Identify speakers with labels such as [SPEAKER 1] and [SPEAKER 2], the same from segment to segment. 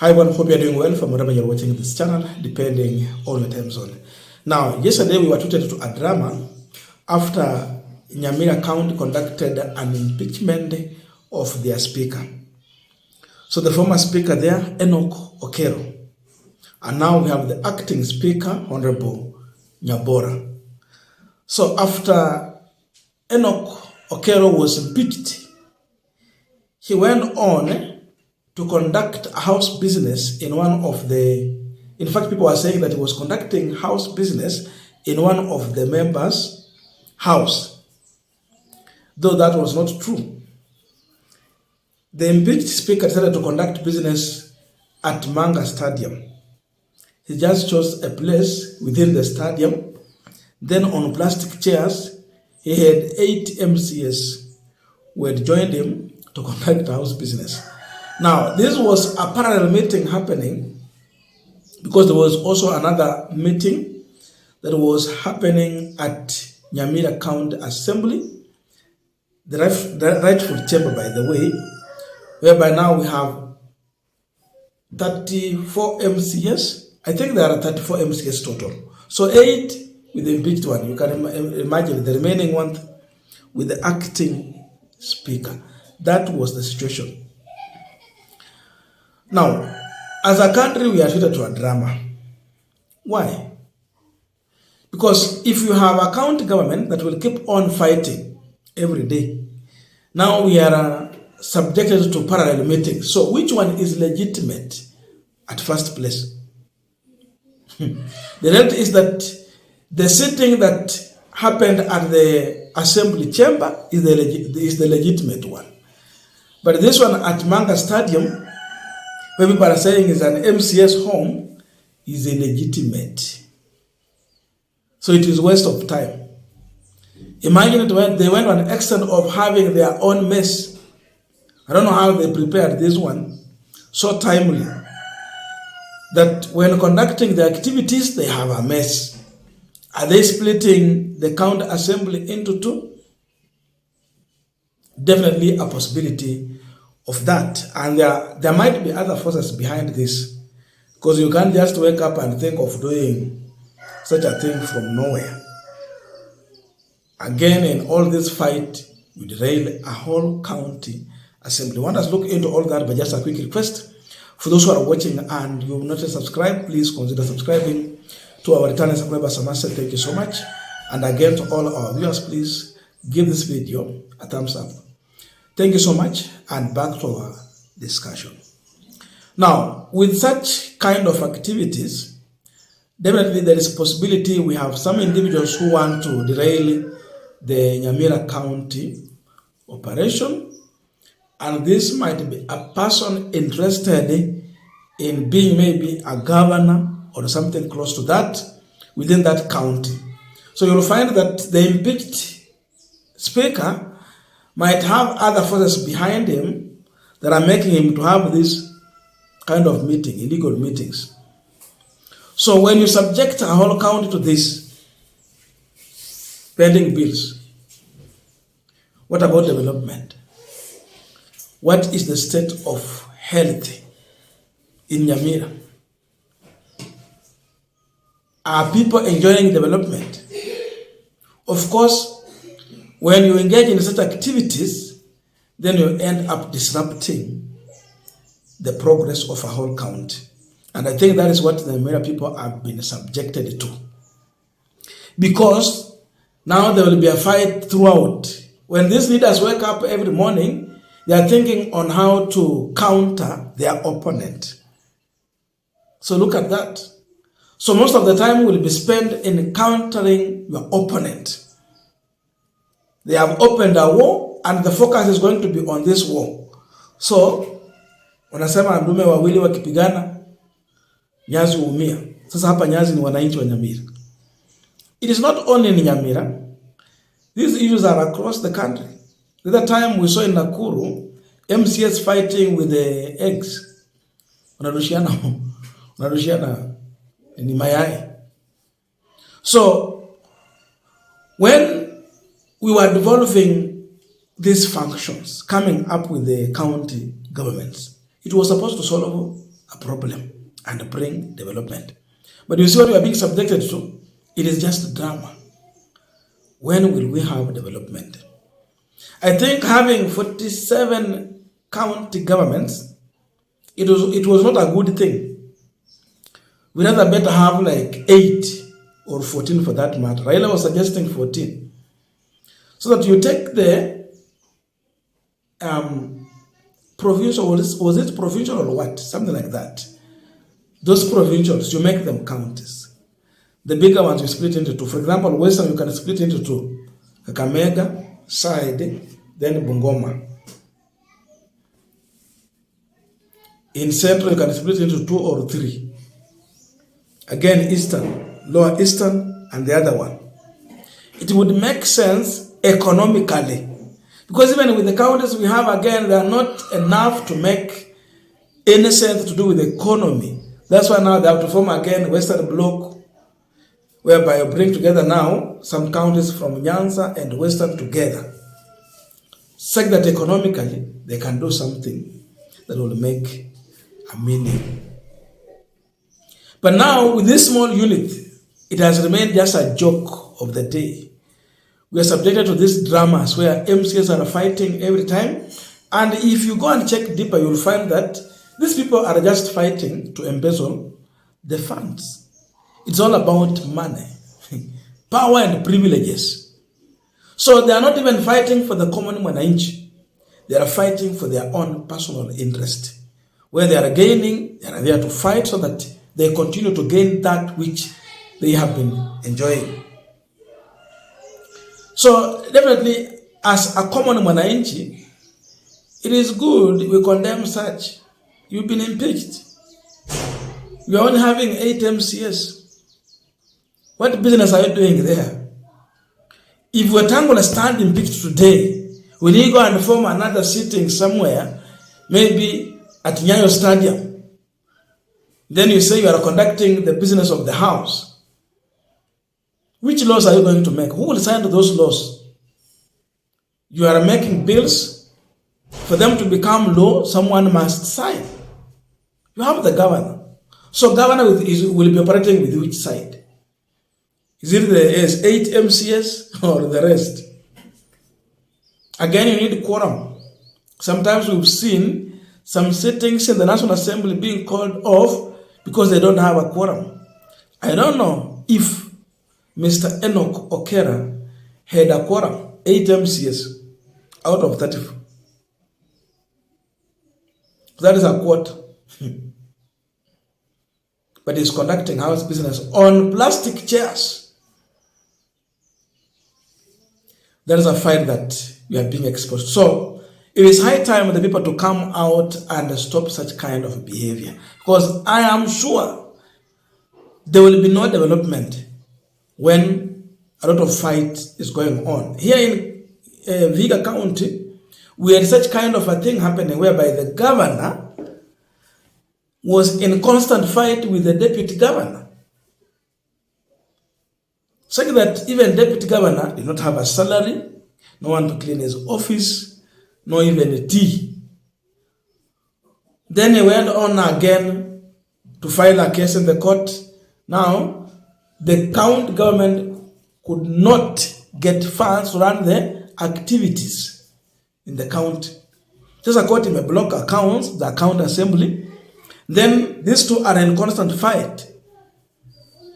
[SPEAKER 1] Hi everyone, hope you're doing well from wherever you're watching this channel, depending on your time zone. Now, yesterday we were treated to a drama after Nyamira County conducted an impeachment of their speaker. So the former speaker there, Enoch Okero, and now we have the acting speaker, Honorable Nyabora. So after Enoch Okero was impeached, he went on to conduct a house business in one of the, in fact, people are saying that he was conducting house business in one of the members' house, though that was not true. The impeached speaker decided to conduct business at Manga Stadium. He just chose a place within the stadium. Then on plastic chairs, he had 8 MCs who had joined him to conduct house business. Now, this was a parallel meeting happening because there was also another meeting that was happening at Nyamira County Assembly, the rightful chamber, by the way, whereby now we have 34 MCS. I think there are 34 MCS total. So 8 with the impeached one. You can imagine the remaining one with the acting speaker. That was the situation. Now, as a country, we are treated to a drama. Why? Because if you have a county government that will keep on fighting every day, now we are subjected to parallel meetings. So which one is legitimate at first place? The reality is that the sitting that happened at the assembly chamber is the legitimate one. But this one at Manga Stadium, where people are saying is an MCS home, is illegitimate. So it is waste of time. Imagine it when they went on extent of having their own mess. I don't know how they prepared this one so timely that when conducting the activities, they have a mess. Are they splitting the county assembly into 2? Definitely a possibility of that. And there might be other forces behind this, because you can't just wake up and think of doing such a thing from nowhere. Again, in all this fight, we derailed a whole county assembly. I want us to look into all that, but just a quick request. For those who are watching and you have not yet subscribed, please consider subscribing. To our returning subscribers, I must say thank you so much. And again, to all our viewers, please give this video a thumbs up. Thank you so much, and back to our discussion. Now, with such kind of activities, definitely there is a possibility we have some individuals who want to derail the Nyamira County operation, and this might be a person interested in being maybe a governor or something close to that within that county. So you'll find that the impeached speaker might have other forces behind him that are making him to have this kind of meeting, illegal meetings. So when you subject a whole county to this, pending bills, what about development? What is the state of health in Nyamira? Are people enjoying development? Of course, when you engage in such activities, then you end up disrupting the progress of a whole county. And I think that is what the Nyamira people have been subjected to. Because now there will be a fight throughout. When these leaders wake up every morning, they are thinking on how to counter their opponent. So look at that. So most of the time will be spent in countering your opponent. They have opened a war, and the focus is going to be on this war. So, wanasema ndume wawili wakipigana, nyazi huumia. Sasa hapa nyazi ni wananchi wa Nyamira. It is not only in Nyamira. These issues are across the country. The other time we saw in Nakuru, MCS fighting with the eggs. Wanarushiana ni mayai. So, when we were developing these functions, coming up with the county governments, it was supposed to solve a problem and bring development. But you see what we are being subjected to? It is just drama. When will we have development? I think having 47 county governments, it was not a good thing. We rather better have like 8 or 14 for that matter. Raila was suggesting 14. So that you take the provincial, was it provincial or what? Something like that. Those provincials, you make them counties. The bigger ones you split into two. For example, Western you can split into two. Kakamega, side, then Bungoma. In Central you can split into 2 or 3. Again, Eastern, Lower Eastern, and the other one. It would make sense economically. Because even with the counties we have, again, they are not enough to make any sense to do with the economy. That's why now they have to form again Western Bloc, whereby you bring together now some counties from Nyanza and Western together, such that economically they can do something that will make a meaning. But now with this small unit, it has remained just a joke of the day. We are subjected to these dramas where MCs are fighting every time. And if you go and check deeper, you'll find that these people are just fighting to embezzle the funds. It's all about money, power and privileges. So they are not even fighting for the common mwananchi. They are fighting for their own personal interest. Where they are gaining, they are there to fight so that they continue to gain that which they have been enjoying. So definitely, as a common mwananchi, it is good we condemn such. You've been impeached. You are only having 8 MCS. What business are you doing there? If Wetangula stand impeached today, will you go and form another sitting somewhere, maybe at Nyayo Stadium? Then you say you are conducting the business of the house. Which laws are you going to make? Who will sign those laws? You are making bills. For them to become law, someone must sign. You have the governor. So governor will be operating with which side? Is it the 8 MCS or the rest? Again, you need quorum. Sometimes we've seen some sittings in the National Assembly being called off because they don't have a quorum. I don't know if Mr. Enoch Okera had a quorum, 8 MCS out of 34. That is a quote. But he's conducting house business on plastic chairs. That is a fight that we are being exposed. So it is high time for the people to come out and stop such kind of behavior. Because I am sure there will be no development when a lot of fight is going on. Here in Viga County, we had such kind of a thing happening whereby the governor was in constant fight with the deputy governor. Such that even deputy governor did not have a salary, no one to clean his office, no even a tea. Then he went on again to file a case in the court. Now, the county government could not get funds to run the activities in the county. Just a court may block accounts, the account assembly. Then these two are in constant fight.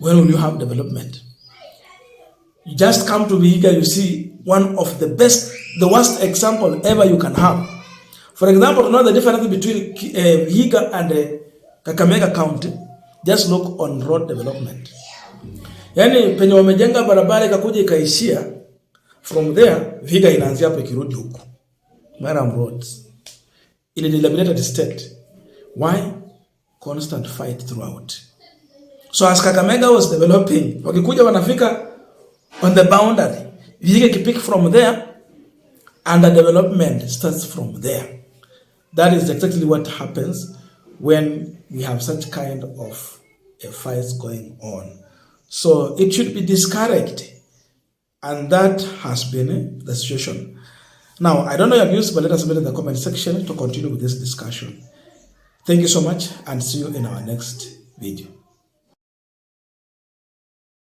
[SPEAKER 1] When will you have development? You just come to Vihiga, you see one of the worst example ever you can have. For example, to know the difference between Vihiga and Kakamega County, just look on road development. Yani penye wamejenga barabara ikakuja ikaishia, from there Vihiga inaanzia hapo ikirudi huko. Maram roads in a delimited state. Why? Constant fight throughout. So as Kakamega was developing, wakikuja wanafika on the boundary, Vihiga can pick from there, and the development starts from there. That is exactly what happens when we have such kind of a fight going on. So it should be discouraged, and that has been the situation. Now, I don't know your views, but let us know in the comment section to continue with this discussion. Thank you so much and see you in our next video.